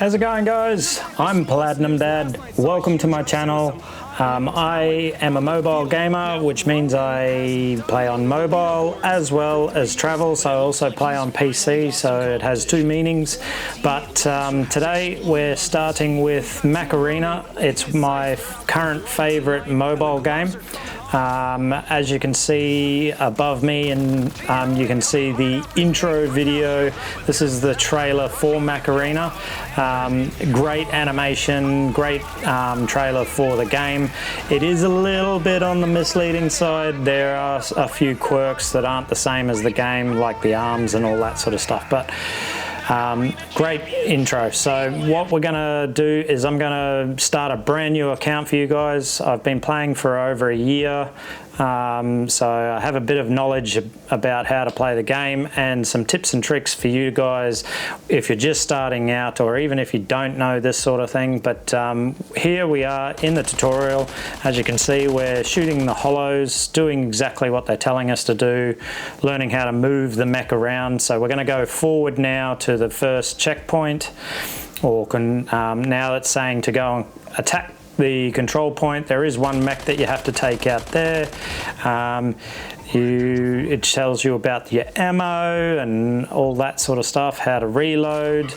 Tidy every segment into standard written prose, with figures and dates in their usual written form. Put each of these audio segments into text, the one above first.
How's it going, guys? I'm PlaidinumDad. Welcome to my channel. I am a mobile gamer, which means I play on mobile as well as travel, so I also play on PC, so it has two meanings. But today we're starting with Mech Arena. It's my current favorite mobile game. As you can see above me, and you can see the intro video. This is the trailer for Mech Arena. Great animation, great trailer for the game. It is a little bit on the misleading side. There are a few quirks that aren't the same as the game, like the arms and all that sort of stuff, but great intro. So what we're gonna do is I'm gonna start a brand new account for you guys. I've been playing for over a year, so I have a bit of knowledge about how to play the game and some tips and tricks for you guys if you're just starting out, or even if you don't know this sort of thing. But here we are in the tutorial. As you can see, we're shooting the hollows, doing exactly what they're telling us to do, learning how to move the mech around. So we're going to go forward now to the first checkpoint, or now it's saying to go and attack the control point. There is one mech that you have to take out there. It tells you about your ammo and all that sort of stuff, how to reload.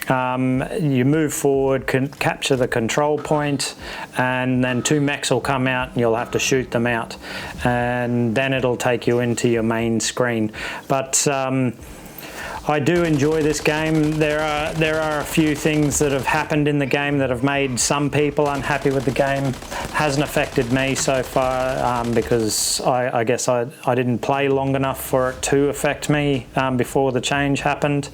You move forward, capture the control point, and then two mechs will come out and you'll have to shoot them out, and then it'll take you into your main screen. But I do enjoy this game. There are a few things that have happened in the game that have made some people unhappy with the game. Hasn't affected me so far, because I guess I didn't play long enough for it to affect me before the change happened.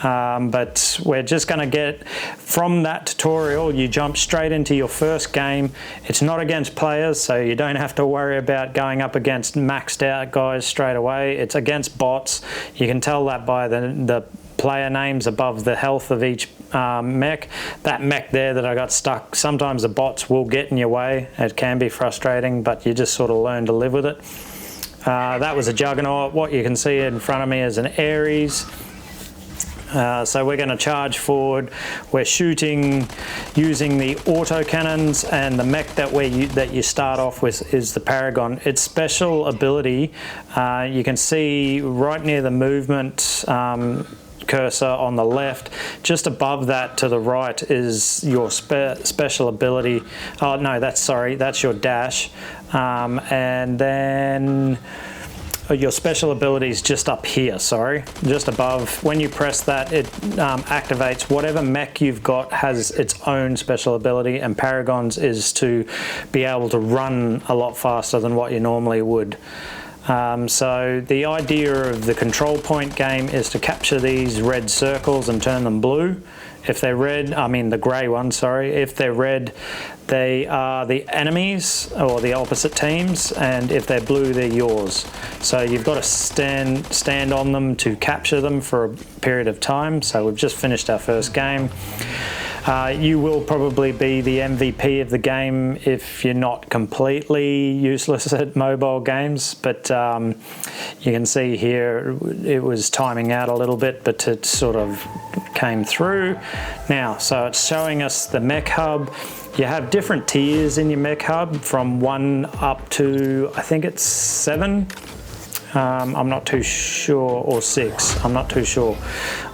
But we're just going to get from that tutorial. You jump straight into your first game. It's not against players, so you don't have to worry about going up against maxed out guys straight away. It's against bots. You can tell that by the player names above the health of each mech. That mech there that I got stuck, sometimes the bots will get in your way. It can be frustrating, but you just sort of learn to live with it. That was a Juggernaut. What you can see in front of me is an Ares. So we're going to charge forward. We're shooting using the auto cannons, and the mech that you start off with is the Paragon. Its special ability, you can see right near the movement cursor on the left. Just above that to the right is your special ability. Oh no, that's your dash, and then your special ability is just up here, just above. When you press that, it activates whatever mech you've got has its own special ability, and Paragon's is to be able to run a lot faster than what you normally would. So the idea of the control point game is to capture these red circles and turn them blue. If they're red, I mean the grey ones, sorry. If they're red, they are the enemies or the opposite teams, and if they're blue, they're yours. So you've got to stand on them to capture them for a period of time. So we've just finished our first game. You will probably be the MVP of the game if you're not completely useless at mobile games, but you can see here it was timing out a little bit, but it sort of came through. Now, so it's showing us the mech hub. You have different tiers in your mech hub, from 1 up to, I think it's 7. I'm not too sure, or 6. I'm not too sure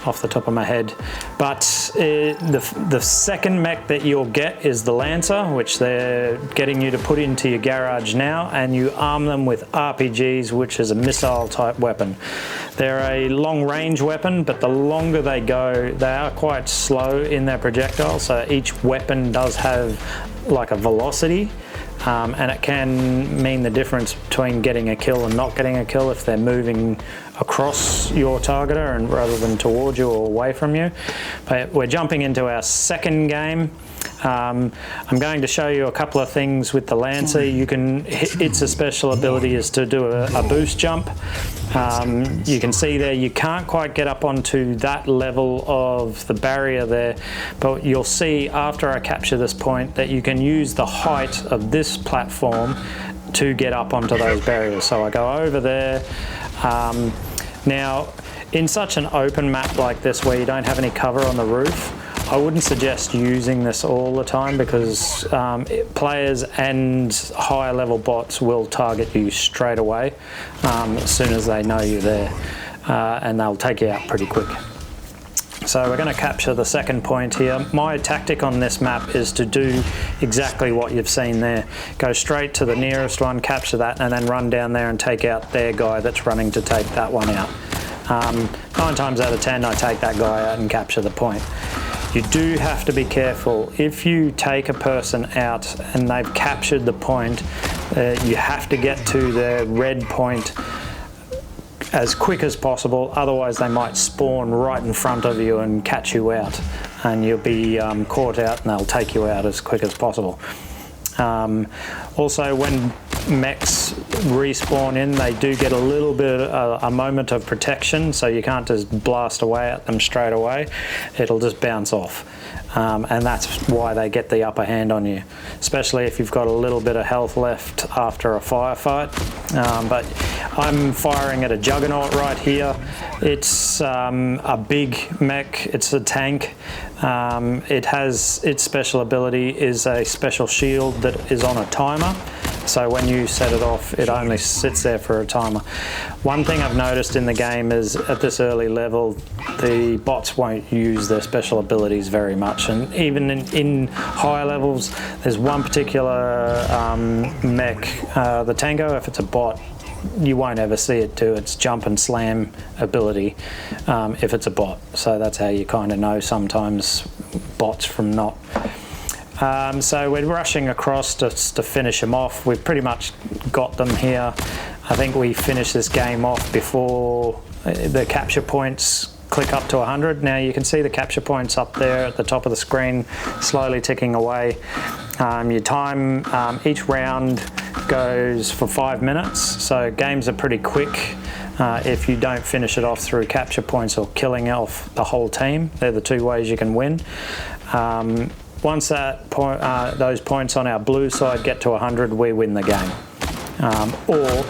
off the top of my head. But the second mech that you'll get is the Lancer, which they're getting you to put into your garage now, and you arm them with RPGs, which is a missile type weapon. They're a long range weapon, but the longer they go, they are quite slow in their projectile, so each weapon does have like a velocity. And it can mean the difference between getting a kill and not getting a kill if they're moving across your targeter and rather than towards you or away from you. But we're jumping into our second game. I'm going to show you a couple of things with the Lancer. Its special ability is to do a boost jump. You can see there you can't quite get up onto that level of the barrier there, but you'll see after I capture this point that you can use the height of this platform to get up onto those barriers. So I go over there. Now, in such an open map like this where you don't have any cover on the roof, I wouldn't suggest using this all the time because players and higher level bots will target you straight away as soon as they know you're there, and they'll take you out pretty quick. So we're going to capture the second point here. My tactic on this map is to do exactly what you've seen there. Go straight to the nearest one, capture that, and then run down there and take out their guy that's running to take that one out. 9 times out of 10 I take that guy out and capture the point. You do have to be careful. If you take a person out and they've captured the point, you have to get to the red point as quick as possible, otherwise they might spawn right in front of you and catch you out, and you'll be caught out and they'll take you out as quick as possible. Also, when mechs respawn in, they do get a little bit a moment of protection, so you can't just blast away at them straight away. It'll just bounce off, and that's why they get the upper hand on you, especially if you've got a little bit of health left after a firefight. But I'm firing at a juggernaut right here. It's a big mech, it's a tank. It has, its special ability is a special shield that is on a timer. So when you set it off, it only sits there for a timer. One thing I've noticed in the game is at this early level, the bots won't use their special abilities very much. And even in higher levels, there's one particular mech, the Tango, if it's a bot, you won't ever see it do its jump and slam ability if it's a bot. So that's how you kind of know sometimes bots from not. So we're rushing across to finish them off. We've pretty much got them here. I think we finished this game off before the capture points click up to 100. Now you can see the capture points up there at the top of the screen, slowly ticking away. Your time, each round goes for 5 minutes, so games are pretty quick if you don't finish it off through capture points or killing off the whole team. They're the two ways you can win. Once that those points on our blue side get to 100, we win the game. Or,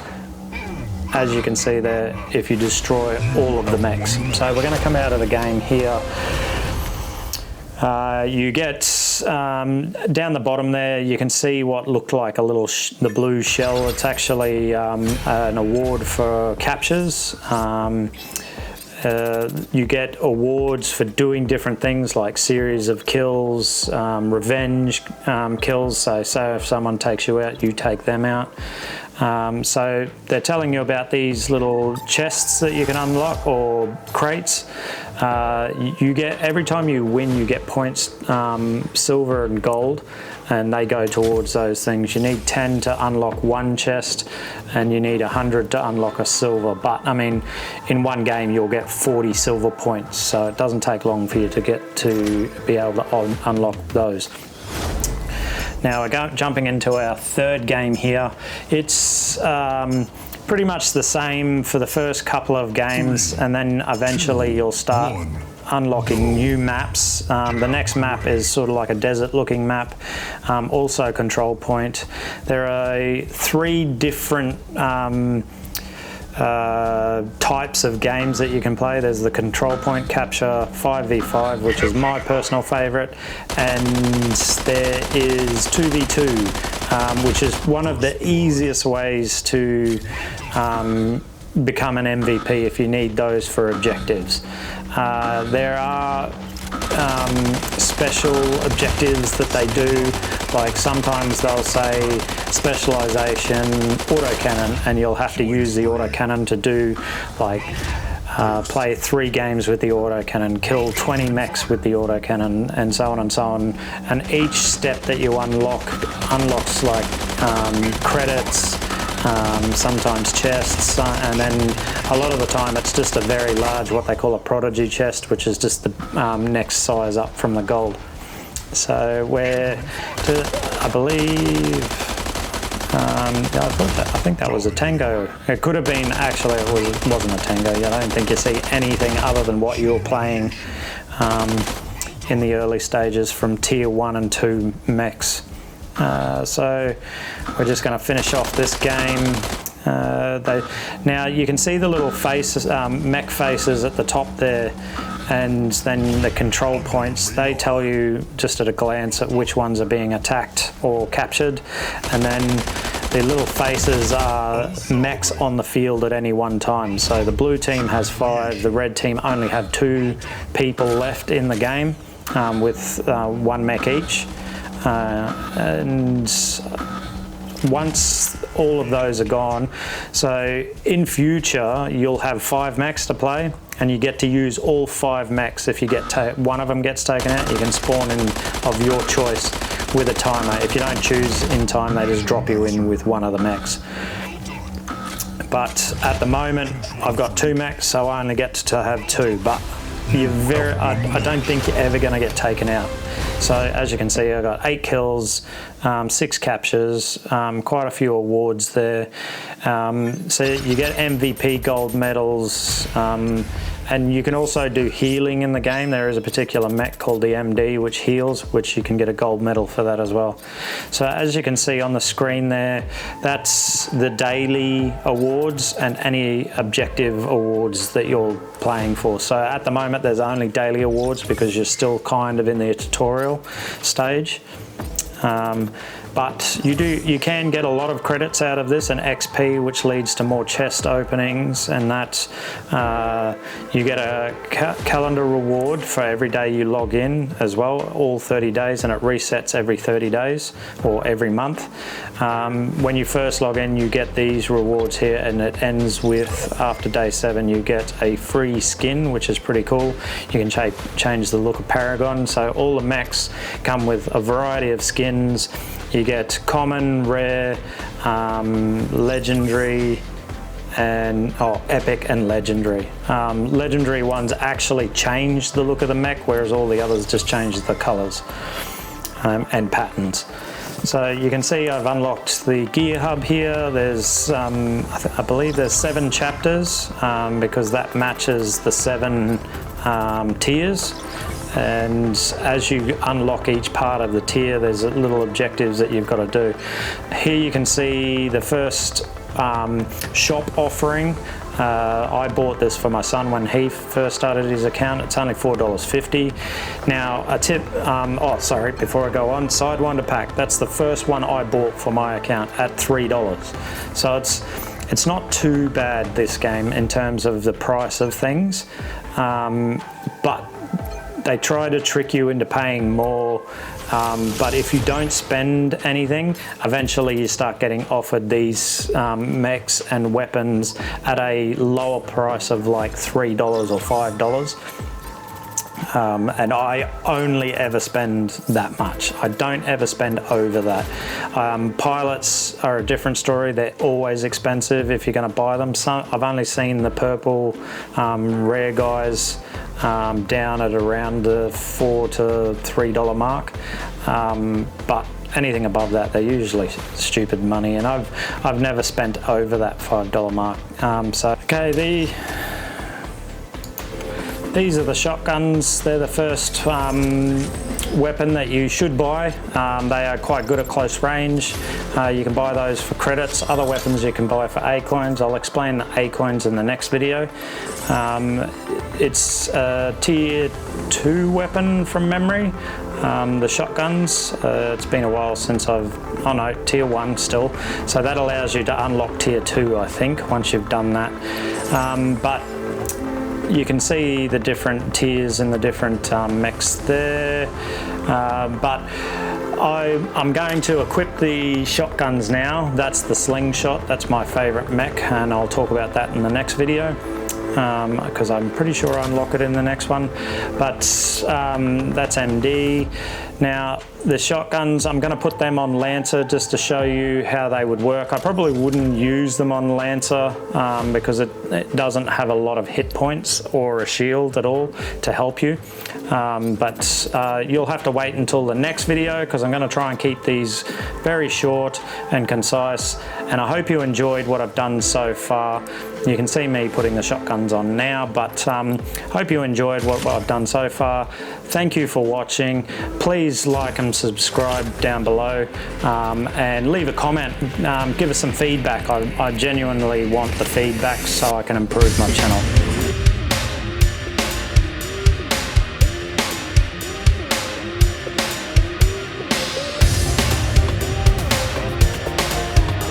as you can see there, if you destroy all of the mechs. So we're going to come out of the game here. You get down the bottom there, you can see what looked like a little the blue shell. It's actually an award for captures. You get awards for doing different things like series of kills, revenge kills. So if someone takes you out, you take them out. So they're telling you about these little chests that you can unlock, or crates. You get, every time you win, you get points, silver and gold, and they go towards those things. You need 10 to unlock one chest, and you need 100 to unlock a silver. But I mean, in one game you'll get 40 silver points, so it doesn't take long for you to get to be able to unlock those. Now we're jumping into our third game here. It's pretty much the same for the first couple of games, and then eventually you'll start unlocking new maps. The next map is sort of like a desert looking map, also control point. There are 3 different types of games that you can play. There's the control point capture 5v5, which is my personal favorite, and there is 2v2, which is one of the easiest ways to become an MVP if you need those for objectives. There are special objectives that they do, like sometimes they'll say specialization autocannon, and you'll have to use the autocannon to do like play 3 games with the autocannon, kill 20 mechs with the autocannon, and so on and so on. And each step that you unlocks like credits, sometimes chests, and then a lot of the time it's just a very large, what they call a prodigy chest, which is just the next size up from the gold. So we're I believe, I think that was a Tango. It could have been, actually it wasn't a Tango. I don't think you see anything other than what you're playing in the early stages from tier 1 and 2 mechs. So we're just going to finish off this game. Now you can see the little faces, mech faces at the top there, and then the control points, they tell you just at a glance at which ones are being attacked or captured, and then the little faces are mechs on the field at any one time. So the blue team has 5, the red team only have 2 people left in the game, with 1 mech each, and once all of those are gone, so in future you'll have 5 mechs to play, and you get to use all 5 mechs. If you get one of them gets taken out, you can spawn in of your choice with a timer. If you don't choose in time, they just drop you in with one of the mechs. But at the moment I've got 2 mechs, so I only get to have 2, but I don't think you're ever going to get taken out. So as you can see, I got 8 kills, 6 captures, quite a few awards there. So you get MVP gold medals, and you can also do healing in the game. There is a particular mech called the MD which heals, which you can get a gold medal for that as well. So as you can see on the screen there, that's the daily awards and any objective awards that you're playing for. So at the moment there's only daily awards because you're still kind of in the tutorial stage. But you can get a lot of credits out of this, and XP, which leads to more chest openings, and that you get a calendar reward for every day you log in as well, all 30 days, and it resets every 30 days or every month. When you first log in, you get these rewards here, and it ends with, after day 7, you get a free skin, which is pretty cool. You can change the look of Paragon, so all the mechs come with a variety of skins. You get common, rare, legendary, and epic and legendary. Legendary ones actually change the look of the mech, whereas all the others just change the colors and patterns. So you can see I've unlocked the gear hub here. There's, I believe there's 7 chapters, because that matches the 7 tiers. And as you unlock each part of the tier, there's little objectives that you've got to do. Here you can see the first shop offering. I bought this for my son when he first started his account. It's only $4.50. Now a tip, sorry, before I go on, Sidewinder pack, that's the first one I bought for my account at $3. So it's not too bad, this game, in terms of the price of things, but they try to trick you into paying more, but if you don't spend anything, eventually you start getting offered these mechs and weapons at a lower price of like $3 or $5. And I only ever spend that much. I don't ever spend over that. Pilots are a different story. They're always expensive if you're going to buy them. I've only seen the purple rare guys down at around the $4 to $3 mark, but anything above that, they're usually stupid money, and I've never spent over that $5 mark. Okay, these are the shotguns. They're the first weapon that you should buy. They are quite good at close range. You can buy those for credits. Other weapons you can buy for A-coins. I'll explain the A-coins in the next video. It's a tier 2 weapon from memory. The shotguns, it's been a while since tier 1 still. So that allows you to unlock tier 2, I think, once you've done that. But you can see the different tiers and the different mechs there, but I'm going to equip the shotguns now. That's the slingshot. That's my favorite mech, and I'll talk about that in the next video, because I'm pretty sure I unlock it in the next one. But that's MD. Now the shotguns, I'm going to put them on Lancer just to show you how they would work. I probably wouldn't use them on Lancer because it doesn't have a lot of hit points or a shield at all to help you. But you'll have to wait until the next video, because I'm going to try and keep these very short and concise. And I hope you enjoyed what I've done so far. You can see me putting the shotguns on now, but hope you enjoyed what I've done so far. Thank you for watching. Please please like and subscribe down below, and leave a comment. Give us some feedback. I genuinely want the feedback so I can improve my channel.